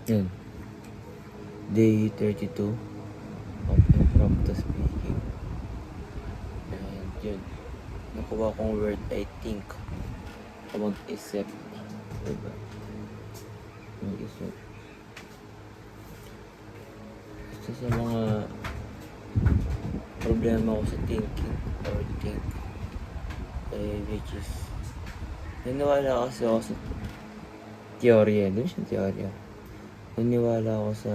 Yan. Day 32 of impromptu speaking. And yun. Nakuha kong word, I think. Mag-isip. Diba? Mag-isip. Isa sa mga problema ko sa thinking or think which is naniwala kasi ako sa teorya. Doon siya teorya. Naniwala ako sa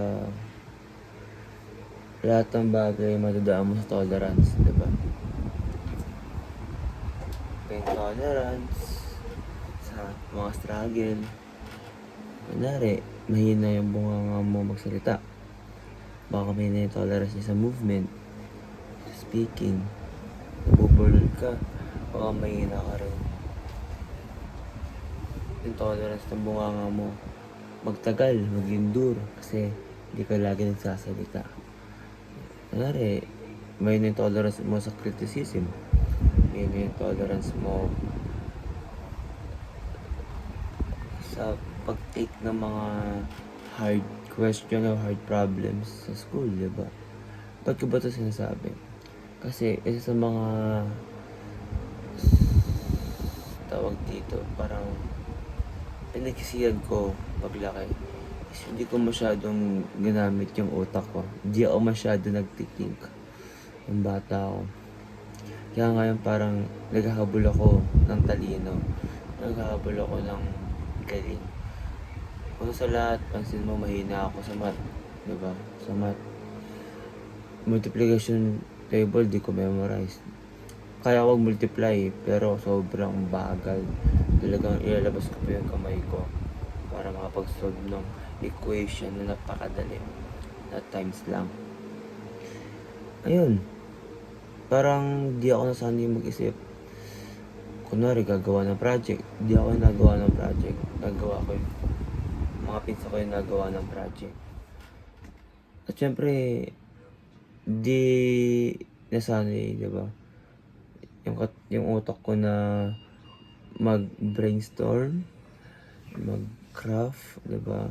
lahat ng bagay madadaan mo sa tolerance, diba? Pain tolerance sa mga struggle. Kunwari, mahina yung bunganga mo magsalita. Baka mahina yung tolerance niya sa movement, sa speaking. Nabubulol ka, baka mahina ka rin. Yung tolerance ng bunganga mo magtagal, mag-endure kasi hindi ka lagi nagsasalita. Kunwari, may yung tolerance mo sa criticism, may yung tolerance mo sa pag-take ng mga hard question o hard problems sa school, diba? Ba't ko ba ito sinasabi? Kasi isa sa mga tawag dito, parang pinagsisiyan ko paglaki is hindi ko masyadong ginamit yung utak ko. Hindi ako masyado nagtithink yung bata ako. Kaya ngayon parang naghahabol ako ng talino. Naghahabol ako ng galing. Kung sa lahat, pansin mo mahina ako sa math. Diba? Sa math. Multiplication table, di ko memorize. Kaya ko multiply, pero sobrang bagal. Talagang ilalabas ko pa yung kamay ko para makapag-solve ng equation na napakadali na times lang. Ayun, parang di ako nasanay mag-isip. Kunwari gagawa ng project, di ako nagawa ng project. Nagawa ko yung mga pinsa ko yung nagawa ng project. At syempre di nasanay, diba? Yung utak ko na mag-brainstorm, mag-craft, diba?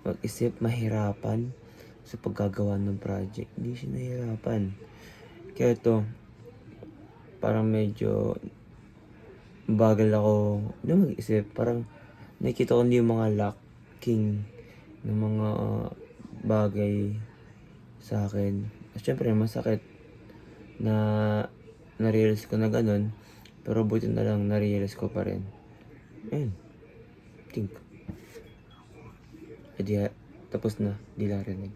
Mag-isip, mahirapan sa paggagawa ng project. Hindi siya nahirapan. Kaya ito, parang medyo bagal ako na mag-isip. Parang nakikita ko hindi yung mga lacking ng mga bagay sa akin. At syempre, masakit na na-realize ko na ganun. Pero buti na lang na-realize ko pa rin. Ayun. Think. Tapos na. Di lang rinig.